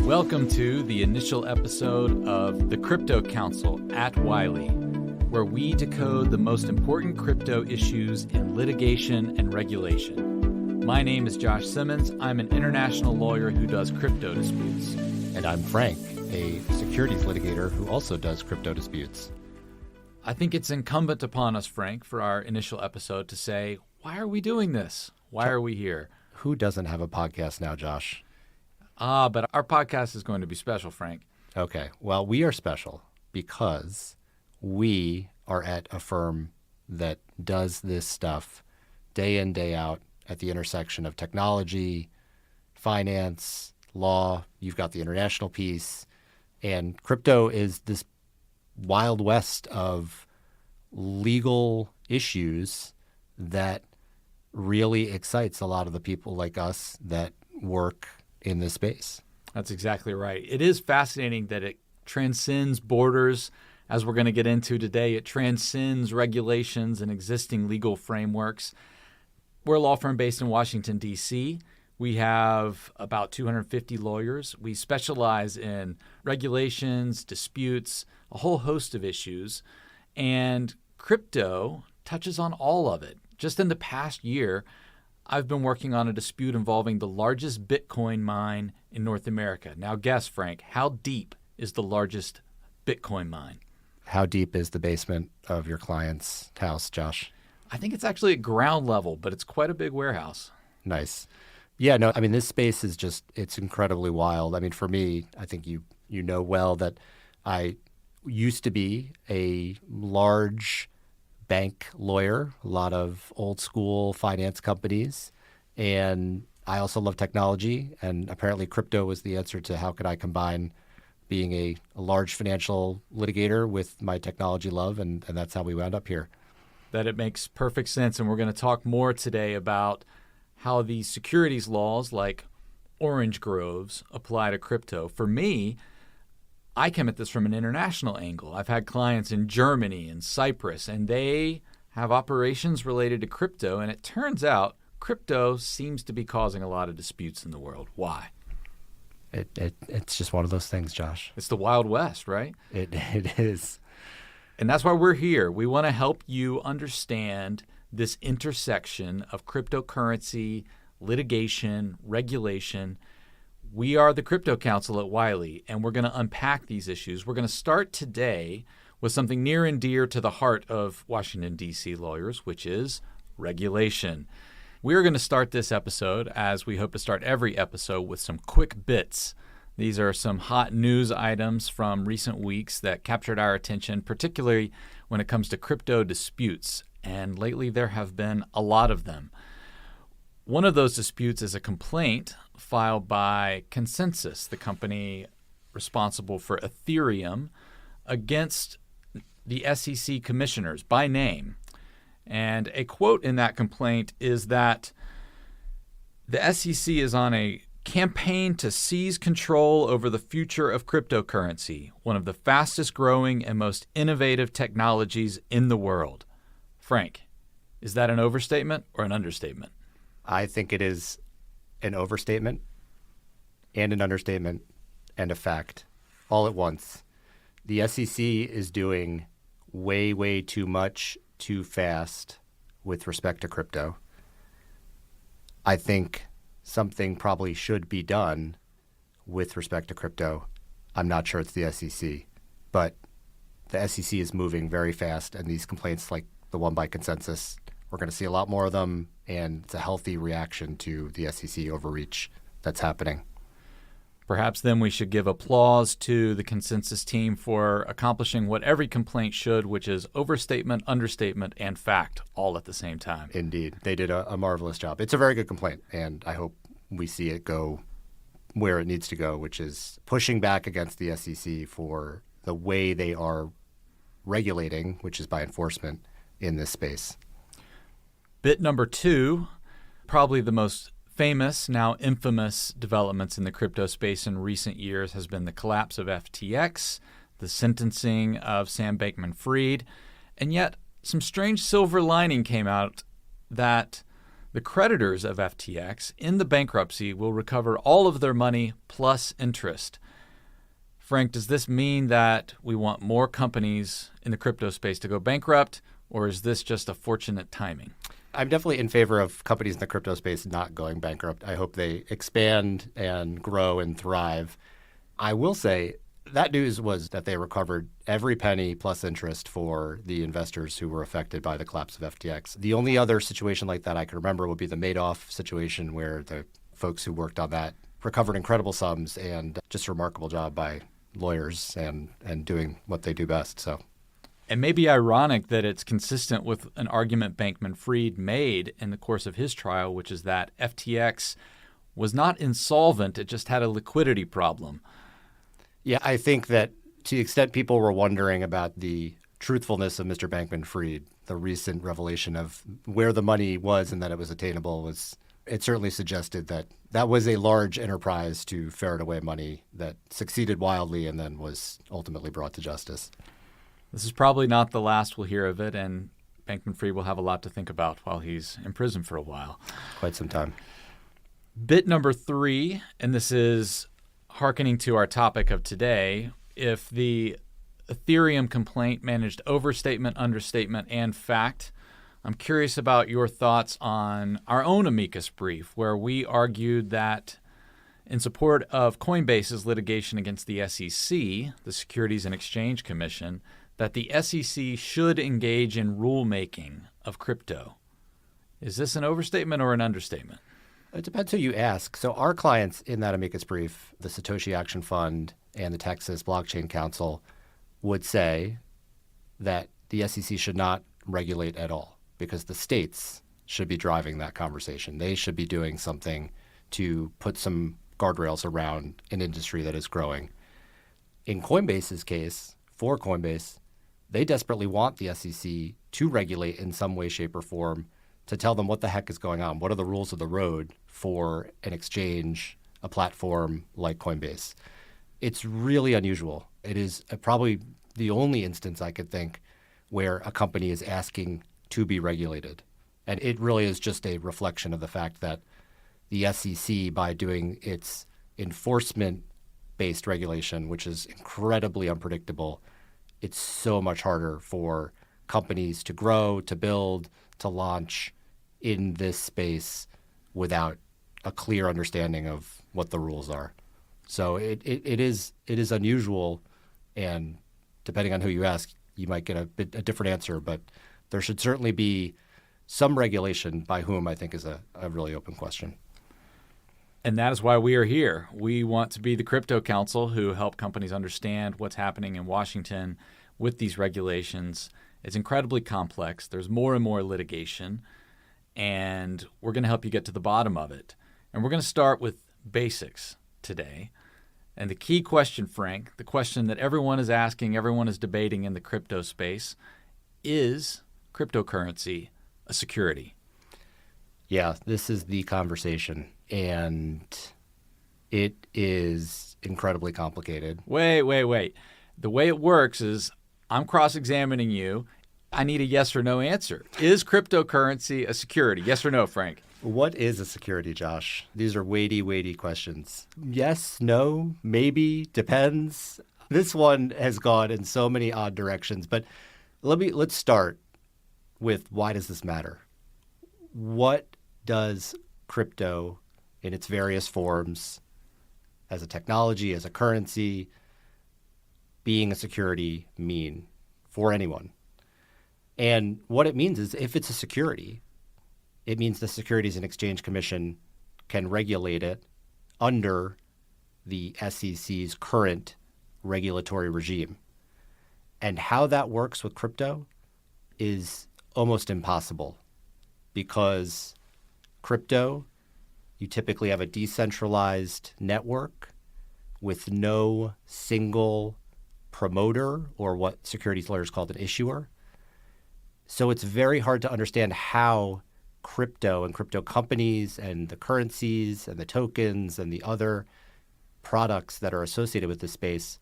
Welcome to the initial episode of the CryptoCounsel at Wiley, where we decode the most important crypto issues in litigation and regulation. My name is Josh Simmons. I'm an international lawyer who does crypto disputes. And I'm Frank, a securities litigator who also does crypto disputes. I think it's incumbent upon us, Frank, for our initial episode to say, why are we doing this? Why are we here? Who doesn't have a podcast now, Josh? But our podcast is going to be special, Frank. Okay. Well, we are special because we are at a firm that does this stuff day in, day out at the intersection of technology, finance, law. You've got the international piece. And crypto is this wild west of legal issues that really excites a lot of the people like us that work in this space. That's exactly right. It is fascinating that it transcends borders, as we're going to get into today. It transcends regulations and existing legal frameworks. We're a law firm based in Washington, D.C. We have about 250 lawyers. We specialize in regulations, disputes, a whole host of issues. And crypto touches on all of it. Just in the past year, I've been working on a dispute involving the largest Bitcoin mine in North America. Now guess, Frank, how deep is the largest Bitcoin mine? How deep is the basement of your client's house, Josh? I think it's actually at ground level, but it's quite a big warehouse. Nice. Yeah, no, I mean, this space is just, it's incredibly wild. I mean, for me, I think you know well that I used to be a large bank lawyer, a lot of old school finance companies. And I also love technology. And apparently crypto was the answer to how could I combine being a large financial litigator with my technology love. And that's how we wound up here. That it makes perfect sense. And we're going to talk more today about how the securities laws like orange groves apply to crypto. For me, I come at this from an international angle. I've had clients in Germany and Cyprus, and they have operations related to crypto. And it turns out crypto seems to be causing a lot of disputes in the world. Why? It's just one of those things, Josh. It's the Wild West, right? It is. And that's why we're here. We want to help you understand this intersection of cryptocurrency, litigation, regulation. We are the CryptoCounsel at Wiley, and we're going to unpack these issues. We're going to start today with something near and dear to the heart of Washington, D.C. lawyers, which is regulation. We're going to start this episode, as we hope to start every episode, with some quick bits. These are some hot news items from recent weeks that captured our attention, particularly when it comes to crypto disputes. And lately there have been a lot of them. One of those disputes is a complaint filed by Consensus, the company responsible for Ethereum, against the SEC commissioners by name. And a quote in that complaint is that the SEC is on a campaign to seize control over the future of cryptocurrency, one of the fastest growing and most innovative technologies in the world. Frank, is that an overstatement or an understatement? I think it is an overstatement and an understatement and a fact all at once. The SEC is doing way, way too much too fast with respect to crypto. I think something probably should be done with respect to crypto. I'm not sure it's the SEC, but the SEC is moving very fast, and these complaints like the one by Consensus, we're going to see a lot more of them, and it's a healthy reaction to the SEC overreach that's happening. Perhaps then we should give applause to the Consensus team for accomplishing what every complaint should, which is overstatement, understatement, and fact all at the same time. Indeed. They did a marvelous job. It's a very good complaint, and I hope we see it go where it needs to go, which is pushing back against the SEC for the way they are regulating, which is by enforcement, in this space. Bit number two, probably the most famous, now infamous developments in the crypto space in recent years has been the collapse of FTX, the sentencing of Sam Bankman-Fried, and yet some strange silver lining came out that The creditors of FTX in the bankruptcy will recover all of their money plus interest. Frank, does this mean that we want more companies in the crypto space to go bankrupt, or is this just a fortunate timing? I'm definitely in favor of companies in the crypto space not going bankrupt. I hope they expand and grow and thrive. I will say that news was that they recovered every penny plus interest for the investors who were affected by the collapse of FTX. The only other situation like that I can remember would be the Madoff situation, where the folks who worked on that recovered incredible sums, and just a remarkable job by lawyers and doing what they do best. So, it may be ironic that it's consistent with an argument Bankman-Fried made in the course of his trial, which is that FTX was not insolvent, it just had a liquidity problem. Yeah, I think that to the extent people were wondering about the truthfulness of Mr. Bankman-Fried, the recent revelation of where the money was and that it was attainable, it certainly suggested that that was a large enterprise to ferret away money that succeeded wildly and then was ultimately brought to justice. This is probably not the last we'll hear of it, and Bankman-Fried will have a lot to think about while he's in prison for a while. Quite some time. Bit number 3, and this is hearkening to our topic of today. If the Ethereum complaint managed overstatement, understatement, and fact, I'm curious about your thoughts on our own amicus brief, where we argued that in support of Coinbase's litigation against the SEC, the Securities and Exchange Commission, that the SEC should engage in rulemaking of crypto. Is this an overstatement or an understatement? It depends who you ask. So our clients in that amicus brief, the Satoshi Action Fund and the Texas Blockchain Council, would say that the SEC should not regulate at all because the states should be driving that conversation. They should be doing something to put some guardrails around an industry that is growing. In Coinbase's case, for Coinbase, they desperately want the SEC to regulate in some way, shape, or form, to tell them what the heck is going on. What are the rules of the road for an exchange, a platform like Coinbase? It's really unusual. It is probably the only instance I could think where a company is asking to be regulated. And it really is just a reflection of the fact that the SEC, by doing its enforcement-based regulation, which is incredibly unpredictable, it's so much harder for companies to grow, to build, to launch in this space without a clear understanding of what the rules are. So it is unusual, and depending on who you ask, you might get a different answer, but there should certainly be some regulation, by whom I think is a really open question. And that is why we are here. We want to be the CryptoCounsel who help companies understand what's happening in Washington with these regulations. It's incredibly complex. There's more and more litigation, and we're going to help you get to the bottom of it. And we're going to start with basics today. And the key question, Frank, the question that everyone is asking, everyone is debating in the crypto space, is cryptocurrency a security? Yeah, this is the conversation, and it is incredibly complicated. Wait. The way it works is I'm cross-examining you. I need a yes or no answer. Is cryptocurrency a security? Yes or no, Frank? What is a security, Josh? These are weighty questions. Yes, no, maybe, depends. This one has gone in so many odd directions, but let's start with, why does this matter? What does crypto in its various forms, as a technology, as a currency, being a security, mean for anyone? And what it means is, if it's a security, it means the Securities and Exchange Commission can regulate it under the SEC's current regulatory regime. And how that works with crypto is almost impossible, because crypto, you typically have a decentralized network with no single promoter, or what securities lawyers call an issuer. So it's very hard to understand how crypto and crypto companies and the currencies and the tokens and the other products that are associated with this space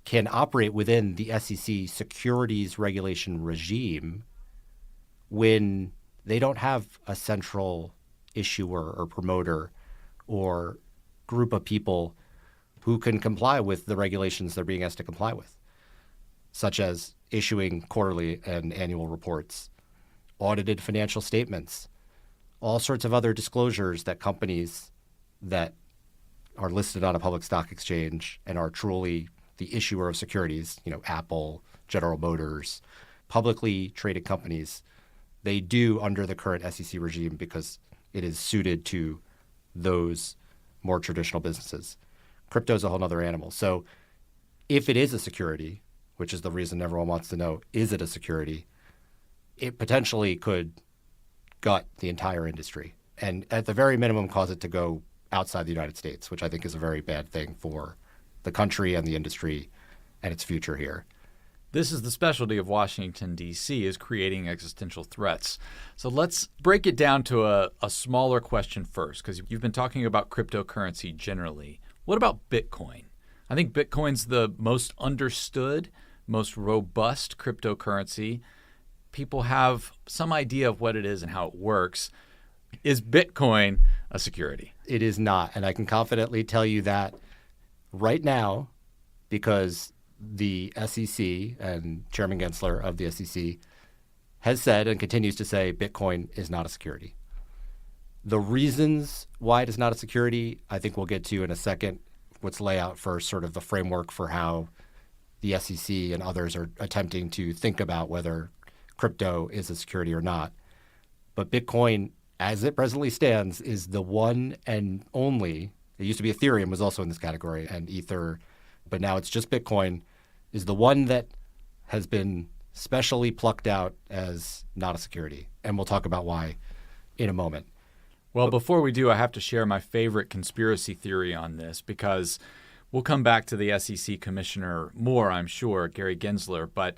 can operate within the SEC securities regulation regime when they don't have a central issuer or promoter or group of people who can comply with the regulations they're being asked to comply with, such as issuing quarterly and annual reports, audited financial statements, all sorts of other disclosures that companies that are listed on a public stock exchange and are truly the issuer of securities, Apple, General Motors, publicly traded companies, they do under the current SEC regime because it is suited to those more traditional businesses. Crypto is a whole other animal. So if it is a security, which is the reason everyone wants to know, is it a security? It potentially could gut the entire industry and at the very minimum cause it to go outside the United States, which I think is a very bad thing for the country and the industry and its future here. This is the specialty of Washington, D.C., is creating existential threats. So let's break it down to a smaller question first, because you've been talking about cryptocurrency generally. What about Bitcoin? I think Bitcoin's the most understood, most robust cryptocurrency. People have some idea of what it is and how it works. Is Bitcoin a security? It is not. And I can confidently tell you that right now, because the SEC and Chairman Gensler of the SEC has said and continues to say Bitcoin is not a security. The reasons why it is not a security, I think we'll get to in a second. Let's lay out first sort of the framework for how the SEC and others are attempting to think about whether crypto is a security or not. But Bitcoin, as it presently stands, is the one and only. It used to be Ethereum was also in this category, and Ether, but now it's just Bitcoin, is the one that has been specially plucked out as not a security. And we'll talk about why in a moment. Well, before we do, I have to share my favorite conspiracy theory on this, because we'll come back to the SEC commissioner more, I'm sure, Gary Gensler. But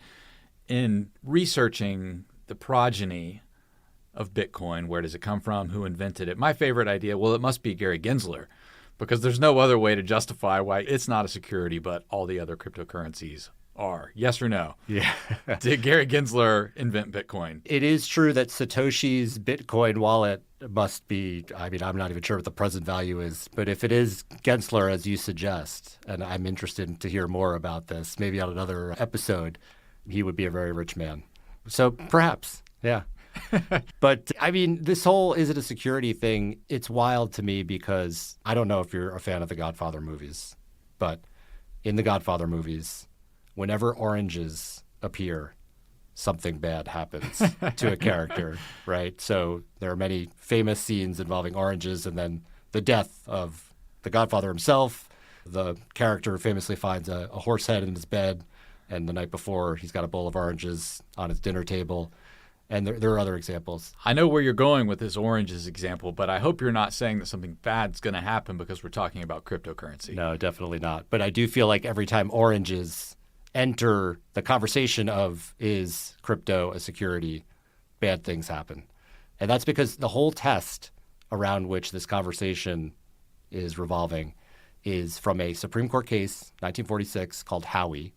in researching the progeny of Bitcoin, where does it come from, who invented it, my favorite idea, well, it must be Gary Gensler, because there's no other way to justify why it's not a security, but all the other cryptocurrencies are. Yes or no? Yeah. Did Gary Gensler invent Bitcoin? It is true that Satoshi's Bitcoin wallet must be, I mean, I'm not even sure what the present value is, but if it is Gensler, as you suggest, and I'm interested to hear more about this, maybe on another episode, he would be a very rich man. So perhaps, yeah. But I mean, this whole is it a security thing, it's wild to me because I don't know if you're a fan of the Godfather movies, but in the Godfather movies, whenever oranges appear, something bad happens to a character, right? So there are many famous scenes involving oranges and then the death of the Godfather himself. The character famously finds a horse head in his bed, and the night before he's got a bowl of oranges on his dinner table. And there are other examples. I know where you're going with this oranges example, but I hope you're not saying that something bad's going to happen because we're talking about cryptocurrency. No, definitely not. But I do feel like every time oranges enter the conversation of is crypto a security, bad things happen. And that's because the whole test around which this conversation is revolving is from a Supreme Court case, 1946, called Howey,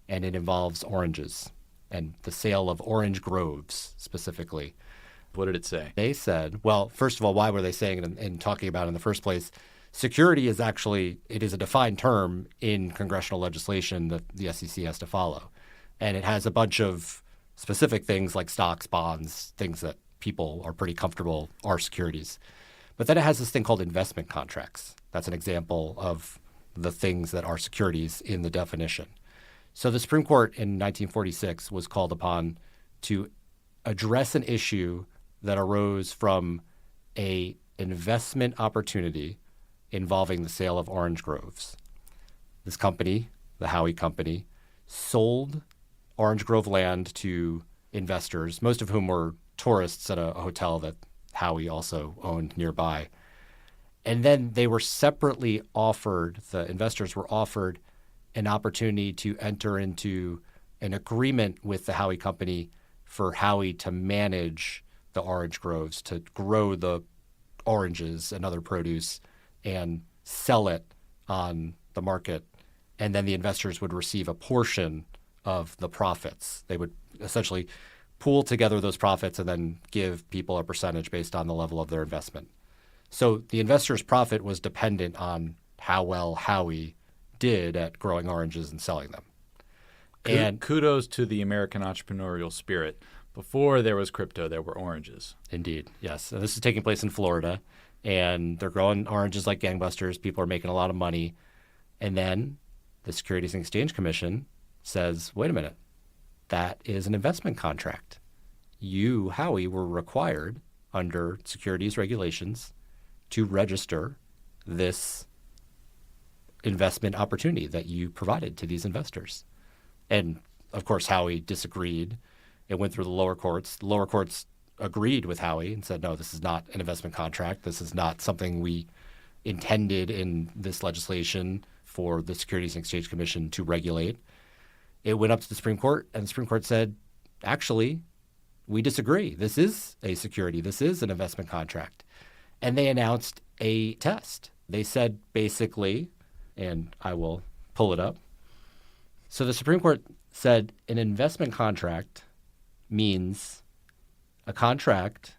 and it involves oranges and the sale of orange groves specifically. What did it say? They said, well, first of all, why were they saying it and talking about it in the first place? Security is actually, it is a defined term in congressional legislation that the SEC has to follow. And it has a bunch of specific things like stocks, bonds, things that people are pretty comfortable are securities. But then it has this thing called investment contracts. That's an example of the things that are securities in the definition. So the Supreme Court in 1946 was called upon to address an issue that arose from an investment opportunity involving the sale of orange groves. This company, the Howey Company, sold orange grove land to investors, most of whom were tourists at a hotel that Howey also owned nearby. And then they were separately offered, the investors were offered an opportunity to enter into an agreement with the Howey Company for Howey to manage the orange groves, to grow the oranges and other produce and sell it on the market. And then the investors would receive a portion of the profits. They would essentially pool together those profits and then give people a percentage based on the level of their investment. So the investor's profit was dependent on how well Howey did at growing oranges and selling them. And kudos to the American entrepreneurial spirit. Before there was crypto, there were oranges. Indeed, yes. And this is taking place in Florida, and they're growing oranges like gangbusters. People are making a lot of money. And then the Securities and Exchange Commission says, wait a minute, that is an investment contract. You, Howey, were required under securities regulations to register this investment opportunity that you provided to these investors. And of course, Howey disagreed. It went through the lower courts. The lower courts agreed with Howey and said, no, this is not an investment contract. This is not something we intended in this legislation for the Securities and Exchange Commission to regulate. It went up to the Supreme Court, and the Supreme Court said, actually, we disagree. This is a security. This is an investment contract. And they announced a test. They said basically, and I will pull it up. So the Supreme Court said an investment contract means a contract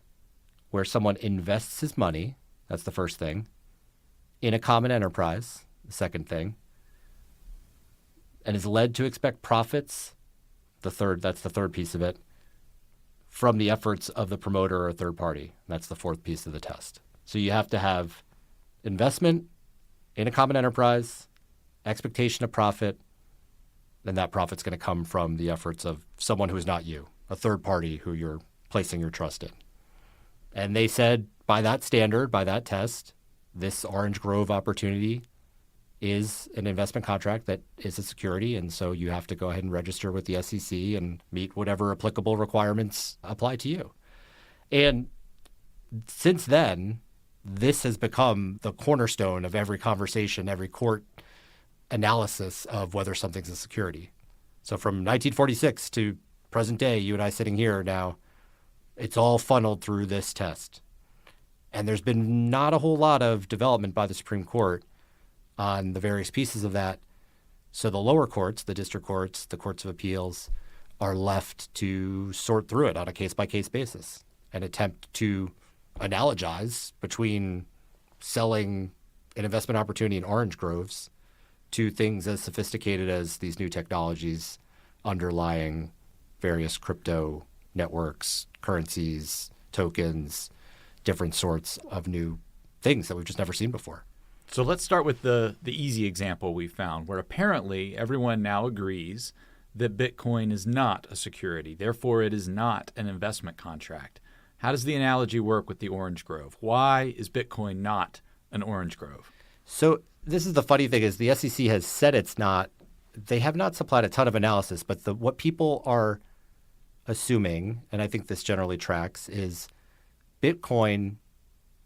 where someone invests his money, that's the first thing, in a common enterprise, the second thing, and is led to expect profits, that's the third piece of it, from the efforts of the promoter or a third party. That's the fourth piece of the test. So you have to have investment in a common enterprise, expectation of profit, and that profit's going to come from the efforts of someone who is not you, a third party who you're placing your trust in. And they said by that standard, by that test, this Orange Grove opportunity is an investment contract that is a security, and so you have to go ahead and register with the SEC and meet whatever applicable requirements apply to you. And since then, this has become the cornerstone of every conversation, every court analysis of whether something's a security. So from 1946 to present day, you and I sitting here now, it's all funneled through this test. And there's been not a whole lot of development by the Supreme Court on the various pieces of that. So the lower courts, the district courts, the courts of appeals, are left to sort through it on a case-by-case basis and attempt to analogize between selling an investment opportunity in orange groves to things as sophisticated as these new technologies underlying various crypto networks, currencies, tokens, different sorts of new things that we've just never seen before. So let's start with the easy example we found, where apparently everyone now agrees that Bitcoin is not a security. Therefore, it is not an investment contract. How does the analogy work with the orange grove? Why is Bitcoin not an orange grove? So this is the funny thing is the SEC has said it's not. They have not supplied a ton of analysis, but what people are assuming, and I think this generally tracks, is Bitcoin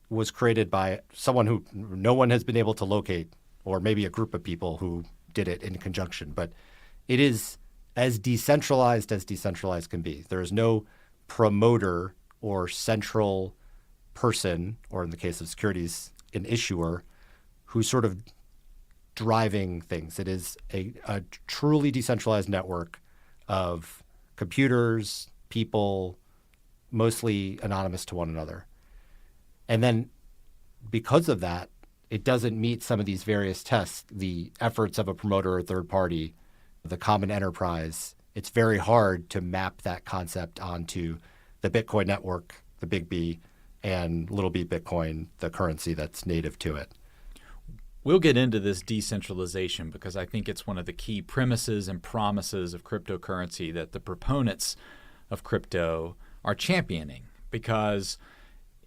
was created by someone who no one has been able to locate, or maybe a group of people who did it in conjunction. But it is as decentralized can be. There is no promoter or central person, or in the case of securities, an issuer, who's sort of driving things. It is a truly decentralized network of computers, people, mostly anonymous to one another. And then because of that, it doesn't meet some of these various tests, the efforts of a promoter or third party, the common enterprise. It's very hard to map that concept onto the Bitcoin network, the big B, and little b Bitcoin, the currency that's native to it. We'll get into this decentralization because I think it's one of the key premises and promises of cryptocurrency that the proponents of crypto are championing, because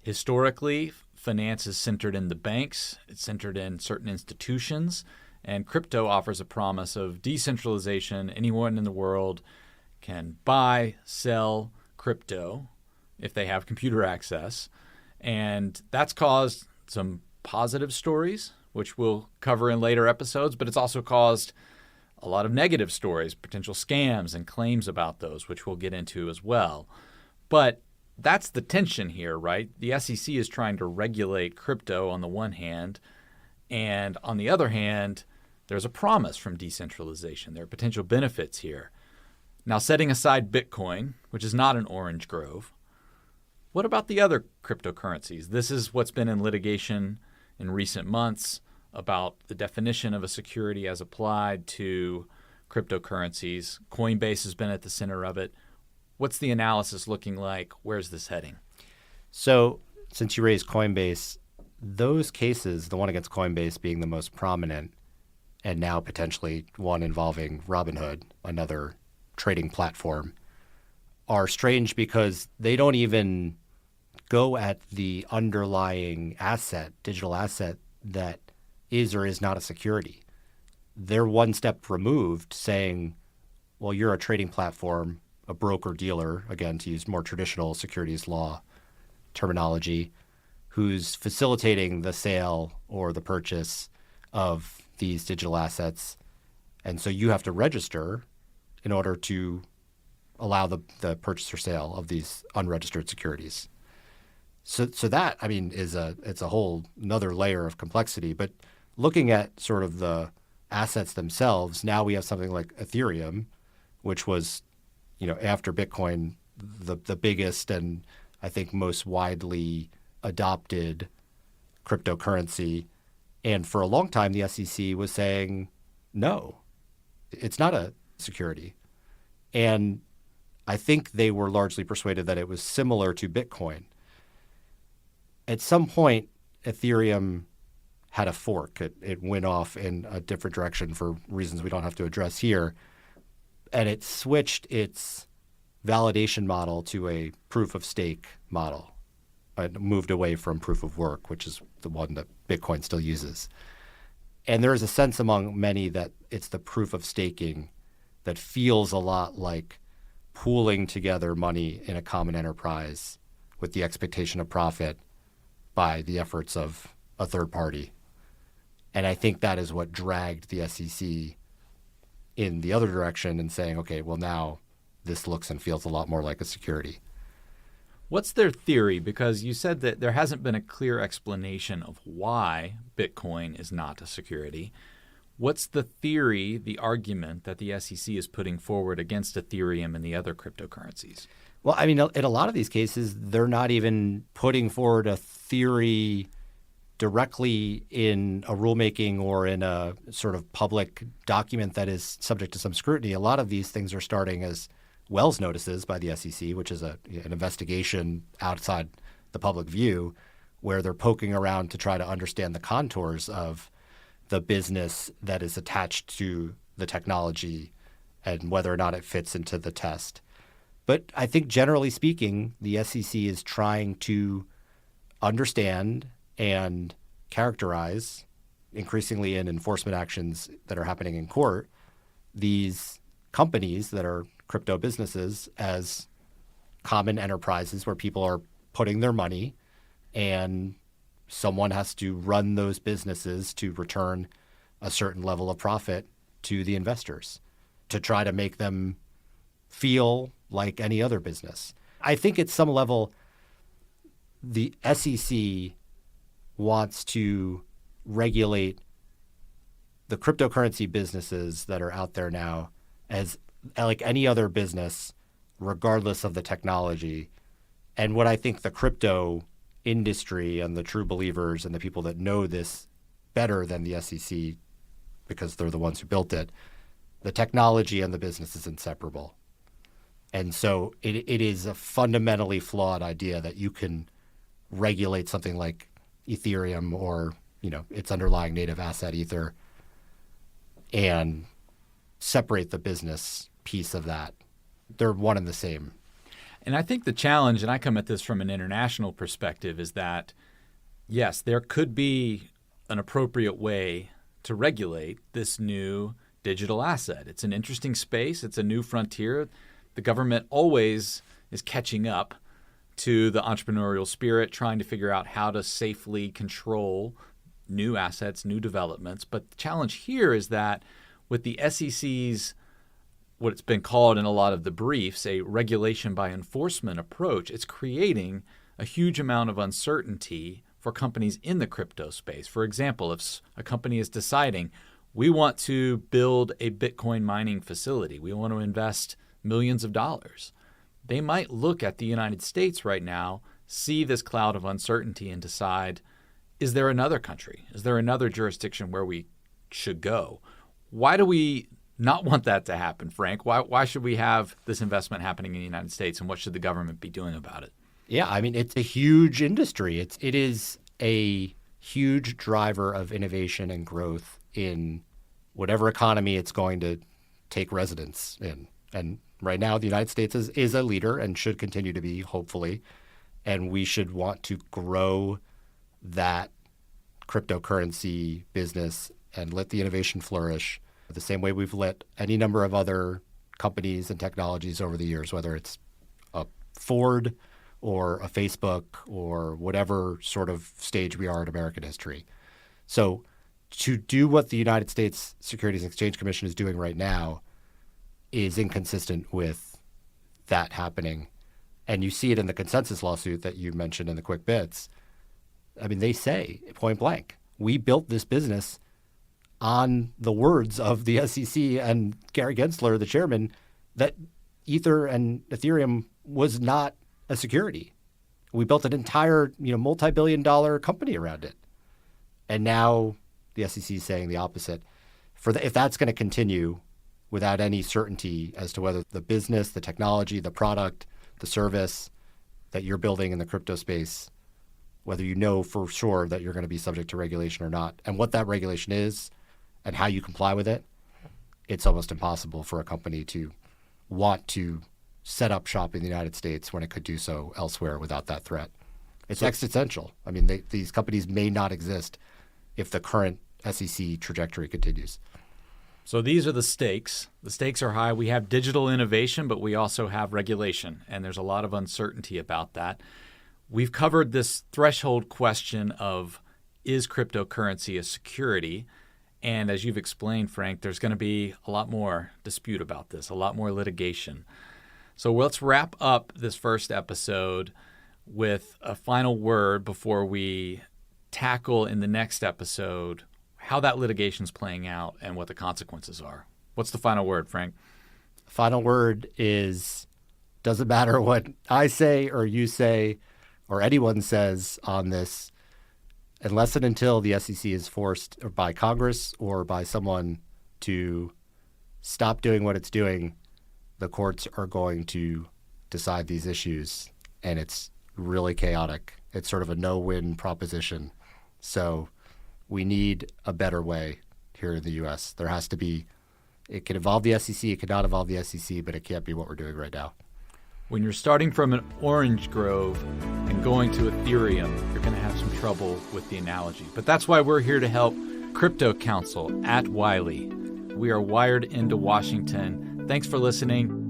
historically, finance is centered in the banks, it's centered in certain institutions, and crypto offers a promise of decentralization. Anyone in the world can buy, sell crypto if they have computer access. And that's caused some positive stories, which we'll cover in later episodes, but it's also caused a lot of negative stories, potential scams and claims about those, which we'll get into as well. But that's the tension here, right? The SEC is trying to regulate crypto on the one hand, and on the other hand, there's a promise from decentralization. There are potential benefits here. Now, setting aside Bitcoin, which is not an orange grove, what about the other cryptocurrencies? This is what's been in litigation in recent months about the definition of a security as applied to cryptocurrencies. Coinbase has been at the center of it. What's the analysis looking like? Where's this heading? So since you raised Coinbase, those cases, the one against Coinbase being the most prominent, and now potentially one involving Robinhood, another trading platform, are strange because they don't even go at the underlying asset, digital asset, that is or is not a security. They're one step removed saying, well, you're a trading platform, a broker-dealer, again, to use more traditional securities law terminology, who's facilitating the sale or the purchase of these digital assets. And so you have to register in order to allow the purchase or sale of these unregistered securities. So that, I mean, it's a whole another layer of complexity. But looking at sort of the assets themselves, now we have something like Ethereum, which was, after Bitcoin, the biggest and I think most widely adopted cryptocurrency. And for a long time, the SEC was saying, no, it's not a security. And I think they were largely persuaded that it was similar to Bitcoin. At some point, Ethereum had a fork. It went off in a different direction for reasons we don't have to address here. And it switched its validation model to a proof of stake model. It moved away from proof of work, which is the one that Bitcoin still uses. And there is a sense among many that it's the proof of staking that feels a lot like pooling together money in a common enterprise with the expectation of profit by the efforts of a third party. And I think that is what dragged the SEC in the other direction and saying, okay, well, now this looks and feels a lot more like a security. What's their theory? Because you said that there hasn't been a clear explanation of why Bitcoin is not a security. What's the theory, the argument that the SEC is putting forward against Ethereum and the other cryptocurrencies? Well, I mean, in a lot of these cases, they're not even putting forward a theory directly in a rulemaking or in a sort of public document that is subject to some scrutiny. A lot of these things are starting as Wells notices by the SEC, which is an investigation outside the public view, where they're poking around to try to understand the contours of the business that is attached to the technology and whether or not it fits into the test. But I think generally speaking, the SEC is trying to understand and characterize, increasingly in enforcement actions that are happening in court, these companies that are crypto businesses as common enterprises where people are putting their money and someone has to run those businesses to return a certain level of profit to the investors to try to make them feel like any other business. I think at some level, the SEC wants to regulate the cryptocurrency businesses that are out there now as like any other business, regardless of the technology. And what I think the crypto industry and the true believers and the people that know this better than the SEC, because they're the ones who built it, the technology and the business is inseparable. And so it is a fundamentally flawed idea that you can regulate something like Ethereum or, its underlying native asset Ether and separate the business piece of that. They're one and the same. And I think the challenge, and I come at this from an international perspective, is that, yes, there could be an appropriate way to regulate this new digital asset. It's an interesting space. It's a new frontier. The government always is catching up to the entrepreneurial spirit, trying to figure out how to safely control new assets, new developments. But the challenge here is that with the SEC's, what it's been called in a lot of the briefs, a regulation by enforcement approach, it's creating a huge amount of uncertainty for companies in the crypto space. For example, if a company is deciding, we want to build a Bitcoin mining facility, we want to invest millions of dollars. They might look at the United States right now, see this cloud of uncertainty, and decide, is there another country? Is there another jurisdiction where we should go? Why do we not want that to happen, Frank? Why should we have this investment happening in the United States, and what should the government be doing about it? Yeah, I mean, it's a huge industry. It is a huge driver of innovation and growth in whatever economy it's going to take residence in. And right now, the United States is a leader and should continue to be, hopefully. And we should want to grow that cryptocurrency business and let the innovation flourish the same way we've let any number of other companies and technologies over the years, whether it's a Ford or a Facebook or whatever sort of stage we are in American history. So to do what the United States Securities and Exchange Commission is doing right now is inconsistent with that happening. And you see it in the consensus lawsuit that you mentioned in the quick bits. I mean, they say point blank, we built this business on the words of the SEC and Gary Gensler, the chairman, that Ether and Ethereum was not a security. We built an entire, multi-billion-dollar company around it. And now the SEC is saying the opposite. If that's going to continue without any certainty as to whether the business, the technology, the product, the service that you're building in the crypto space, whether you know for sure that you're going to be subject to regulation or not, and what that regulation is and how you comply with it, it's almost impossible for a company to want to set up shop in the United States when it could do so elsewhere without that threat. It's existential. I mean, these companies may not exist if the current SEC trajectory continues. So these are the stakes. The stakes are high. We have digital innovation, but we also have regulation, and there's a lot of uncertainty about that. We've covered this threshold question of, is cryptocurrency a security? And as you've explained, Frank, there's going to be a lot more dispute about this, a lot more litigation. So let's wrap up this first episode with a final word before we tackle in the next episode how that litigation is playing out and what the consequences are. What's the final word, Frank? Final word is, doesn't matter what I say or you say or anyone says on this, unless and until the SEC is forced by Congress or by someone to stop doing what it's doing, the courts are going to decide these issues, and it's really chaotic. It's sort of a no-win proposition. So we need a better way here in the U.S. There has to be – it can involve the SEC, it cannot involve the SEC, but it can't be what we're doing right now. When you're starting from an orange grove and going to Ethereum, you're going to have some trouble with the analogy. But that's why we're here to help CryptoCounsel at Wiley. We are wired into Washington. Thanks for listening.